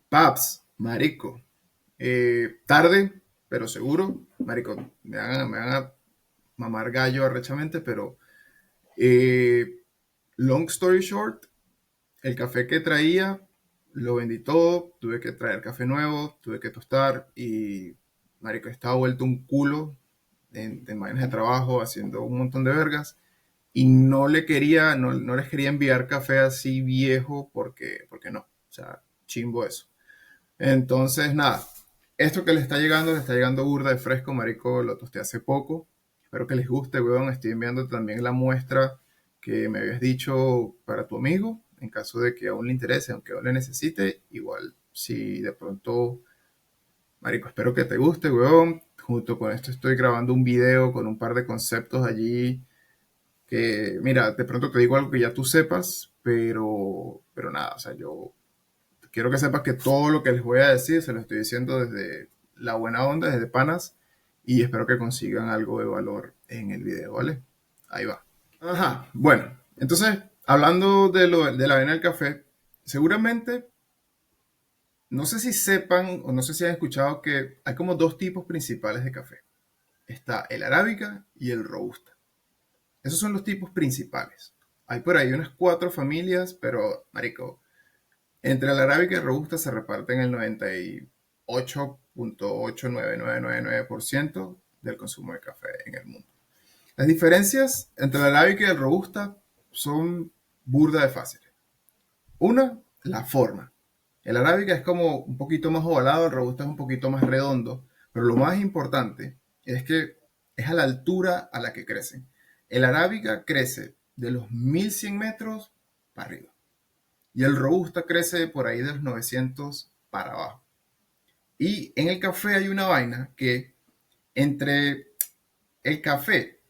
Paps, marico. Tarde, pero seguro. Marico, me van a mamar gallo arrechamente, pero eh, long story short, el café que traía lo vendí todo. Tuve que traer café nuevo, tuve que tostar y, marico, estaba vuelto un culo en vainas de trabajo, haciendo un montón de vergas. Y no les quería enviar café así viejo porque no. O sea, chimbo eso. Entonces, nada, esto que le está llegando burda de fresco, marico, lo tosté hace poco. Espero que les guste, weón. Estoy enviando también la muestra que me habías dicho para tu amigo, en caso de que aún le interese, aunque aún le necesite. Igual, si de pronto, marico, espero que te guste, weón. Junto con esto estoy grabando un video con un par de conceptos allí que, mira, de pronto te digo algo que ya tú sepas, pero nada, o sea, yo quiero que sepas que todo lo que les voy a decir se lo estoy diciendo desde la buena onda, desde panas, y espero que consigan algo de valor en el video, ¿vale? Ahí va. Ajá, bueno, entonces, hablando de la avena del café, seguramente, no sé si sepan o no sé si han escuchado que hay como dos tipos principales de café. Está el arábica y el robusta. Esos son los tipos principales. Hay por ahí unas cuatro familias, pero, marico, entre el arábica y el robusta se reparten el 98.89999% del consumo de café en el mundo. Las diferencias entre el arábica y el robusta son burda de fáciles. Una, la forma. El arábica es como un poquito más ovalado, el robusta es un poquito más redondo, pero lo más importante es que es a la altura a la que crecen. El arábica crece de los 1100 metros para arriba y el robusta crece por ahí de los 900 para abajo. Y en el café hay una vaina que entre el café,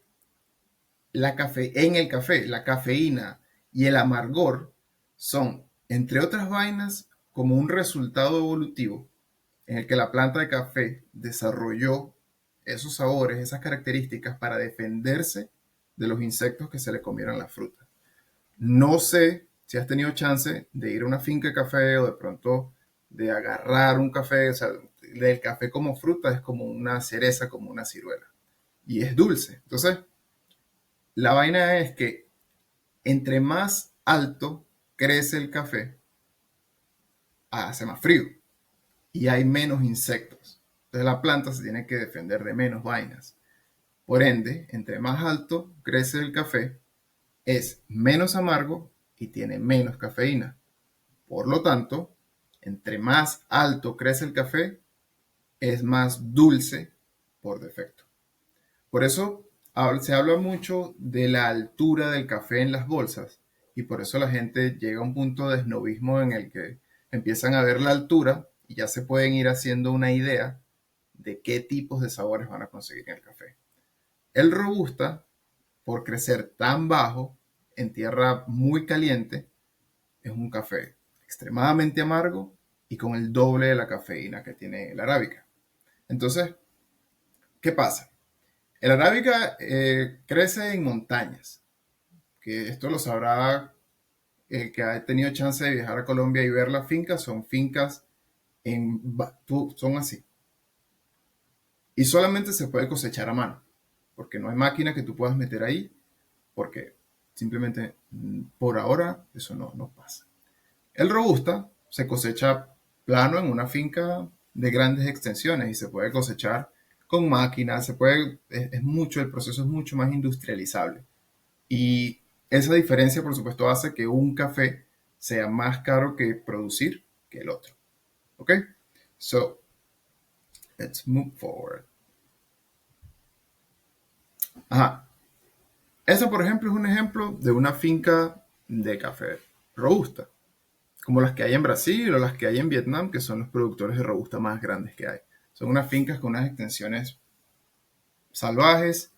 en el café, la cafeína y el amargor son, entre otras vainas, como un resultado evolutivo en el que la planta de café desarrolló esos sabores, esas características para defenderse de los insectos que se le comieran la fruta. No sé si has tenido chance de ir a una finca de café o de pronto de agarrar un café, o sea, el café como fruta es como una cereza, como una ciruela. Y es dulce. Entonces, la vaina es que entre más alto crece el café, hace más frío y hay menos insectos. Entonces la planta se tiene que defender de menos vainas. Por ende, entre más alto crece el café, es menos amargo y tiene menos cafeína. Por lo tanto, entre más alto crece el café, es más dulce por defecto. Por eso se habla mucho de la altura del café en las bolsas y por eso la gente llega a un punto de snobismo en el que empiezan a ver la altura y ya se pueden ir haciendo una idea de qué tipos de sabores van a conseguir en el café. El robusta, por crecer tan bajo en tierra muy caliente, es un café extremadamente amargo y con el doble de la cafeína que tiene el arábica. Entonces, ¿qué pasa? El arábica crece en montañas, que esto lo sabrá el que ha tenido chance de viajar a Colombia y ver las fincas, son fincas son así. Y solamente se puede cosechar a mano, porque no hay máquina que tú puedas meter ahí, porque simplemente por ahora eso no pasa. El robusta se cosecha plano en una finca de grandes extensiones y se puede cosechar con máquinas, es mucho, el proceso es mucho más industrializable. Y esa diferencia, por supuesto, hace que un café sea más caro que producir que el otro. ¿Ok? So, let's move forward. Ajá. Esa, por ejemplo, es un ejemplo de una finca de café robusta, como las que hay en Brasil o las que hay en Vietnam, que son los productores de robusta más grandes que hay. Son unas fincas con unas extensiones salvajes,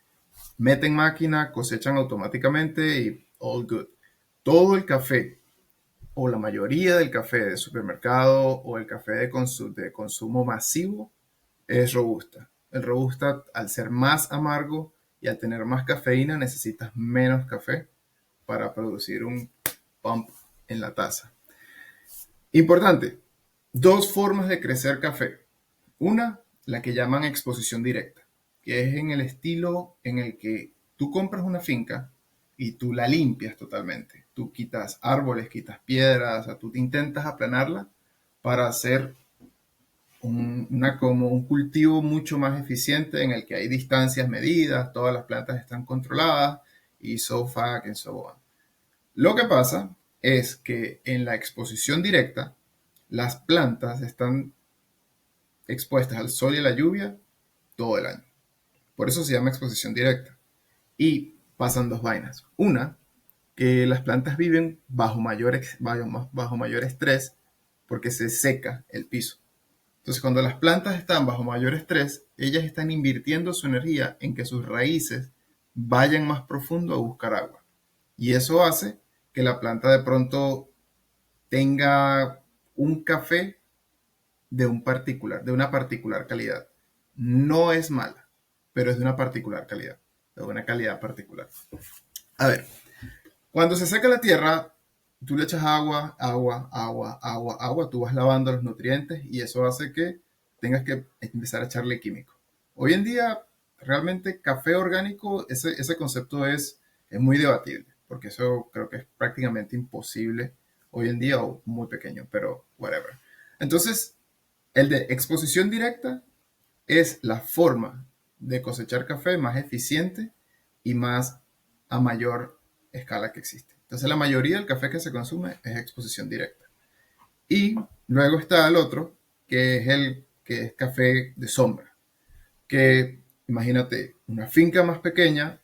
meten máquina, cosechan automáticamente y all good. Todo el café o la mayoría del café de supermercado o el café de consumo masivo es robusta. El robusta, al ser más amargo y al tener más cafeína, necesitas menos café para producir un pump en la taza. Importante, Dos formas de crecer café. Una, la que llaman exposición directa, que es en el estilo en el que tú compras una finca y tú la limpias totalmente. Tú quitas árboles, quitas piedras, o sea, tú te intentas aplanarla para hacer como un cultivo mucho más eficiente en el que hay distancias medidas, todas las plantas están controladas y so fac and so on. Lo que pasa es que en la exposición directa, las plantas están expuestas al sol y a la lluvia todo el año. Por eso se llama exposición directa. Y pasan dos vainas. Una, que las plantas viven bajo mayor estrés porque se seca el piso. Entonces, cuando las plantas están bajo mayor estrés, ellas están invirtiendo su energía en que sus raíces vayan más profundo a buscar agua. Y eso hace que la planta de pronto tenga un café de una particular calidad. No es mala, pero es de una particular calidad, de una calidad particular. A ver, cuando se seca la tierra, tú le echas agua, agua, agua, agua, agua, tú vas lavando los nutrientes y eso hace que tengas que empezar a echarle químico. Hoy en día, realmente café orgánico, ese concepto es muy debatible, porque eso creo que es prácticamente imposible hoy en día o muy pequeño, pero whatever. Entonces, el de exposición directa es la forma de cosechar café más eficiente y más a mayor escala que existe. Entonces la mayoría del café que se consume es exposición directa. Y luego está el otro, que es café de sombra, que imagínate una finca más pequeña,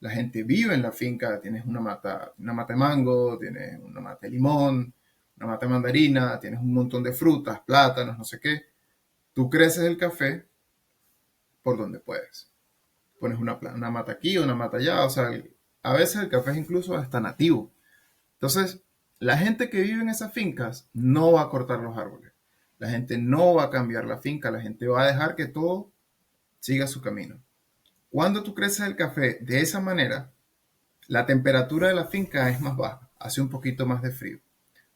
la gente vive en la finca, tienes una mata de mango, tienes una mata de limón, una mata de mandarina, tienes un montón de frutas, plátanos, no sé qué. Tú creces el café por donde puedes. Pones una mata aquí, una mata allá, o sea, a veces el café es incluso hasta nativo. Entonces, la gente que vive en esas fincas no va a cortar los árboles. La gente no va a cambiar la finca, la gente va a dejar que todo siga su camino. Cuando tú creces el café de esa manera, la temperatura de la finca es más baja, hace un poquito más de frío.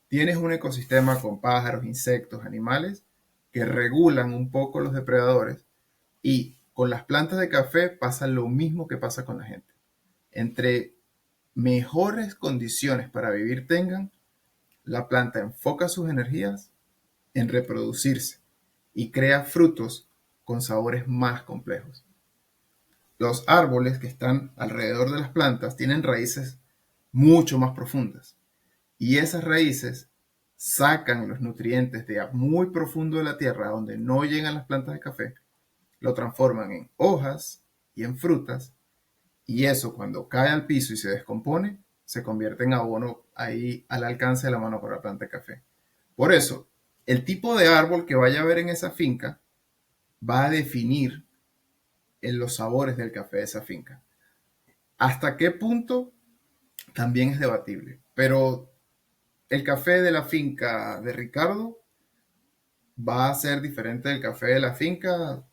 Tienes un ecosistema con pájaros, insectos, animales que regulan un poco los depredadores y con las plantas de café pasa lo mismo que pasa con la gente. Entre mejores condiciones para vivir tengan, la planta enfoca sus energías en reproducirse y crea frutos con sabores más complejos. Los árboles que están alrededor de las plantas tienen raíces mucho más profundas y esas raíces sacan los nutrientes de muy profundo de la tierra donde no llegan las plantas de café, lo transforman en hojas y en frutas y eso cuando cae al piso y se descompone, se convierte en abono ahí al alcance de la mano para la planta de café. Por eso, el tipo de árbol que vaya a haber en esa finca va a definir en los sabores del café de esa finca. ¿Hasta qué punto? También es debatible, pero el café de la finca de Ricardo va a ser diferente del café de la finca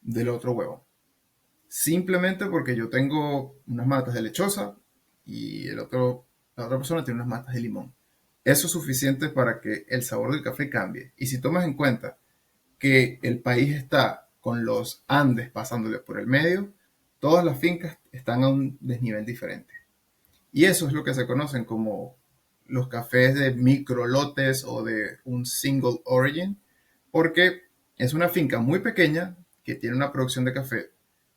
del otro huevo. Simplemente porque yo tengo unas matas de lechosa y la otra persona tiene unas matas de limón. Eso es suficiente para que el sabor del café cambie. Y si tomas en cuenta que el país está con los Andes pasándole por el medio, todas las fincas están a un desnivel diferente. Y eso es lo que se conocen como los cafés de microlotes o de un single origin, porque es una finca muy pequeña que tiene una producción de café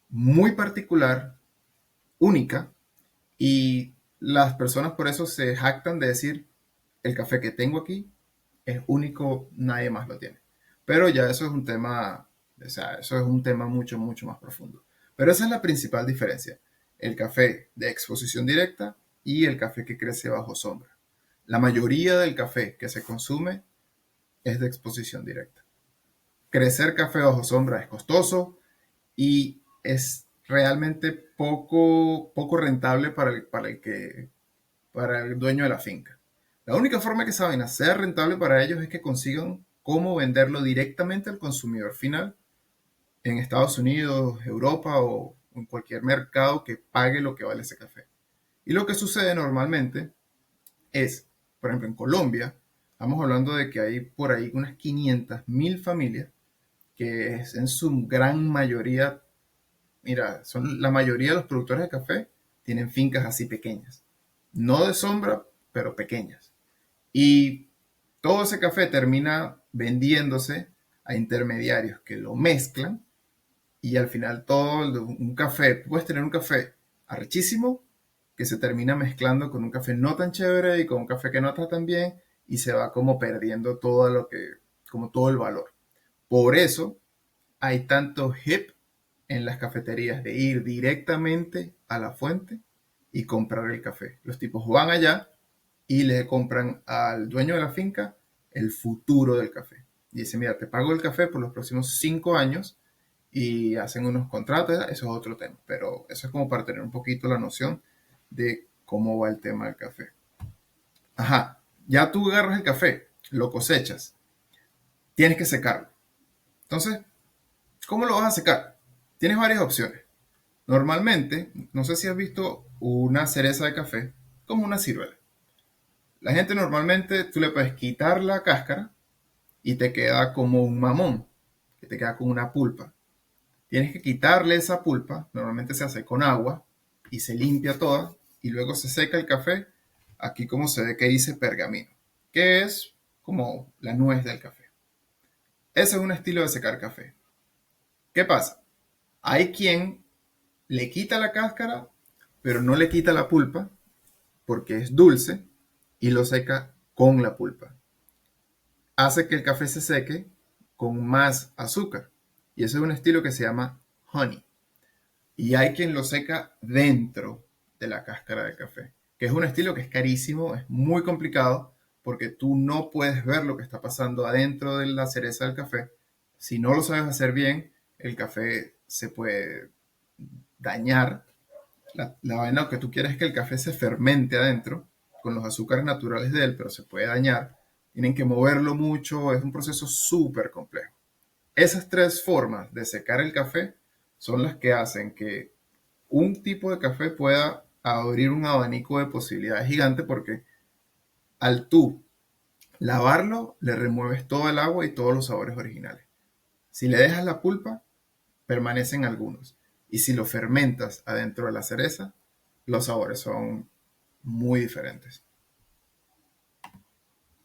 muy particular, única, y las personas por eso se jactan de decir, el café que tengo aquí es único, nadie más lo tiene. Pero ya eso es un tema, o sea, eso es un tema mucho, mucho más profundo. Pero esa es la principal diferencia, el café de exposición directa y el café que crece bajo sombra. La mayoría del café que se consume es de exposición directa. Crecer café bajo sombra es costoso, y es realmente poco rentable para el dueño de la finca. La única forma que esa vaina sea rentable para ellos es que consigan cómo venderlo directamente al consumidor final en Estados Unidos, Europa o en cualquier mercado que pague lo que vale ese café. Y lo que sucede normalmente es, por ejemplo, en Colombia, Estamos hablando de que hay por ahí unas 500.000 familias que es en su gran mayoría, mira, son la mayoría de los productores de café tienen fincas así pequeñas. No de sombra, pero pequeñas. Y todo ese café termina vendiéndose a intermediarios que lo mezclan y al final un café, puedes tener un café arrechísimo que se termina mezclando con un café no tan chévere y con un café que no está tan bien y se va como perdiendo todo lo que, como todo el valor. Por eso hay tanto hip en las cafeterías de ir directamente a la fuente y comprar el café. Los tipos van allá y le compran al dueño de la finca el futuro del café. Y dice, mira, te pago el café por los próximos 5 años y hacen unos contratos, eso es otro tema, pero eso es como para tener un poquito la noción de cómo va el tema del café. Ajá, ya tú agarras el café, lo cosechas, tienes que secarlo. Entonces, ¿cómo lo vas a secar? Tienes varias opciones. Normalmente, no sé si has visto una cereza de café como una ciruela. La gente normalmente tú le puedes quitar la cáscara y te queda como un mamón, que te queda como una pulpa. Tienes que quitarle esa pulpa, normalmente se hace con agua y se limpia toda y luego se seca el café, aquí como se ve que dice pergamino, que es como la nuez del café. Ese es un estilo de secar café. ¿Qué pasa? Hay quien le quita la cáscara, pero no le quita la pulpa porque es dulce y lo seca con la pulpa. Hace que el café se seque con más azúcar. Y ese es un estilo que se llama honey. Y hay quien lo seca dentro de la cáscara del café, que es un estilo que es carísimo, es muy complicado, porque tú no puedes ver lo que está pasando adentro de la cereza del café. Si no lo sabes hacer bien, el café se puede dañar. La vaina que tú quieres es que el café se fermente adentro con los azúcares naturales de él, pero se puede dañar. Tienen que moverlo mucho, es un proceso súper complejo. Esas tres formas de secar el café son las que hacen que un tipo de café pueda abrir un abanico de posibilidades gigante porque al tú lavarlo le remueves todo el agua y todos los sabores originales. Si le dejas la pulpa, permanecen algunos. Y si lo fermentas adentro de la cereza, los sabores son muy diferentes.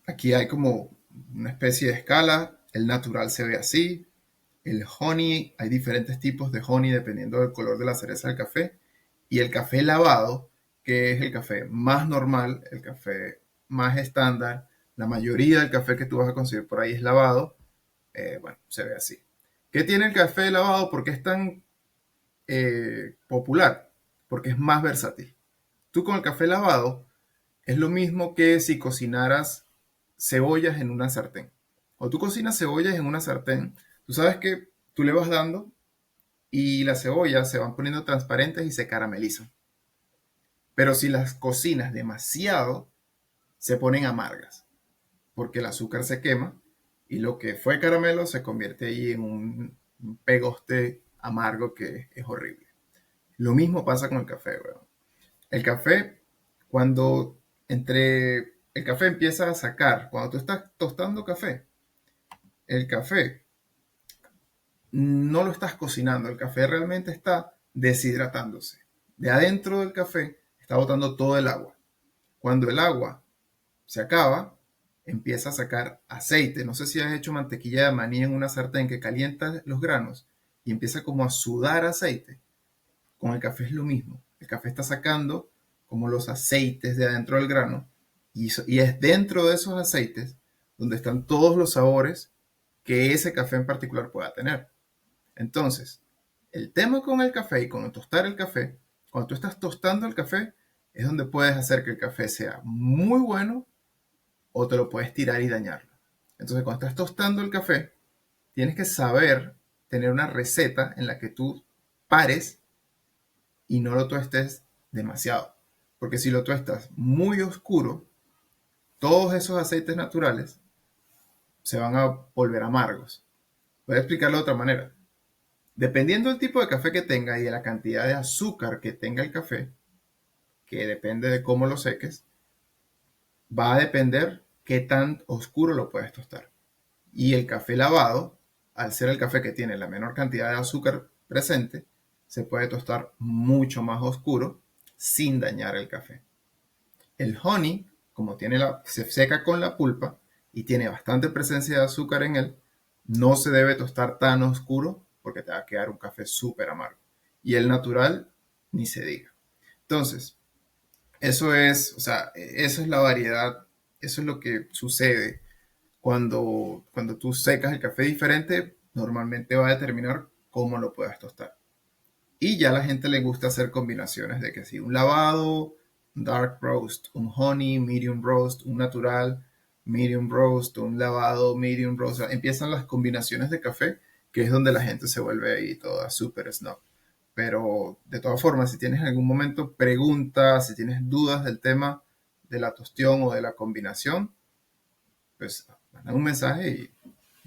Aquí hay como una especie de escala. El natural se ve así. El honey, hay diferentes tipos de honey dependiendo del color de la cereza del café. Y el café lavado, que es el café más normal, el café más estándar. La mayoría del café que tú vas a conseguir por ahí es lavado. Bueno, se ve así. ¿Qué tiene el café lavado? ¿Por qué es tan popular? Porque es más versátil. Tú con el café lavado es lo mismo que si cocinaras cebollas en una sartén. O tú cocinas cebollas en una sartén, tú sabes que tú le vas dando y las cebollas se van poniendo transparentes y se caramelizan. Pero si las cocinas demasiado, se ponen amargas, porque el azúcar se quema y lo que fue caramelo se convierte ahí en un pegoste amargo que es horrible. Lo mismo pasa con el café, weón. El café, cuando el café empieza a sacar, cuando tú estás tostando café, el café no lo estás cocinando, el café realmente está deshidratándose. De adentro del café está botando todo el agua. Cuando el agua se acaba, empieza a sacar aceite. No sé si has hecho mantequilla de maní en una sartén que calienta los granos y empieza como a sudar aceite. Con el café es lo mismo. El café está sacando como los aceites de adentro del grano y es dentro de esos aceites donde están todos los sabores que ese café en particular pueda tener. Entonces, el tema con el café y con tostar el café, cuando tú estás tostando el café, es donde puedes hacer que el café sea muy bueno o te lo puedes tirar y dañarlo. Entonces, cuando estás tostando el café, tienes que saber tener una receta en la que tú pares y no lo tuestes demasiado. Porque si lo tuestas muy oscuro, todos esos aceites naturales se van a volver amargos. Voy a explicarlo de otra manera. Dependiendo del tipo de café que tenga y de la cantidad de azúcar que tenga el café, que depende de cómo lo seques, va a depender qué tan oscuro lo puedes tostar. Y el café lavado, al ser el café que tiene la menor cantidad de azúcar presente, se puede tostar mucho más oscuro sin dañar el café. El honey, como se seca con la pulpa y tiene bastante presencia de azúcar en él, no se debe tostar tan oscuro porque te va a quedar un café súper amargo. Y el natural, ni se diga. Entonces, o sea, eso es la variedad, eso es lo que sucede cuando tú secas el café diferente, normalmente va a determinar cómo lo puedas tostar. Y ya a la gente le gusta hacer combinaciones de que si un lavado, un dark roast, un honey, medium roast, un natural, medium roast, un lavado, medium roast. O sea, empiezan las combinaciones de café, que es donde la gente se vuelve ahí toda súper snob. Pero de todas formas, si tienes en algún momento preguntas, si tienes dudas del tema de la tostión o de la combinación, pues manda un mensaje y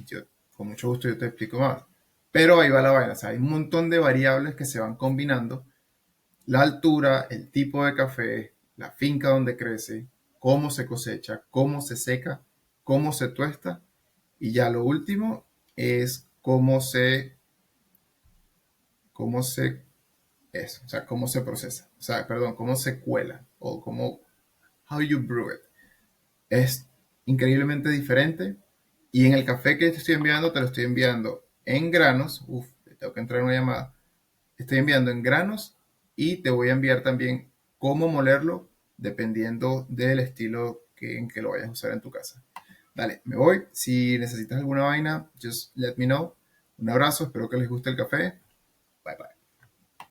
yo con mucho gusto yo te explico más. Pero ahí va la vaina, o sea, hay un montón de variables que se van combinando. La altura, el tipo de café, la finca donde crece, cómo se cosecha, cómo se seca, cómo se tuesta. Y ya lo último es o sea, cómo se procesa. O sea, perdón, cómo se cuela o how you brew it. Es increíblemente diferente. Y en el café que te estoy enviando, te lo estoy enviando en granos. Uf, tengo que entrar en una llamada. Te estoy enviando en granos y te voy a enviar también cómo molerlo dependiendo del estilo en que lo vayas a usar en tu casa. Dale, me voy. Si necesitas alguna vaina, just let me know. Un abrazo, espero que les guste el café. Bye bye.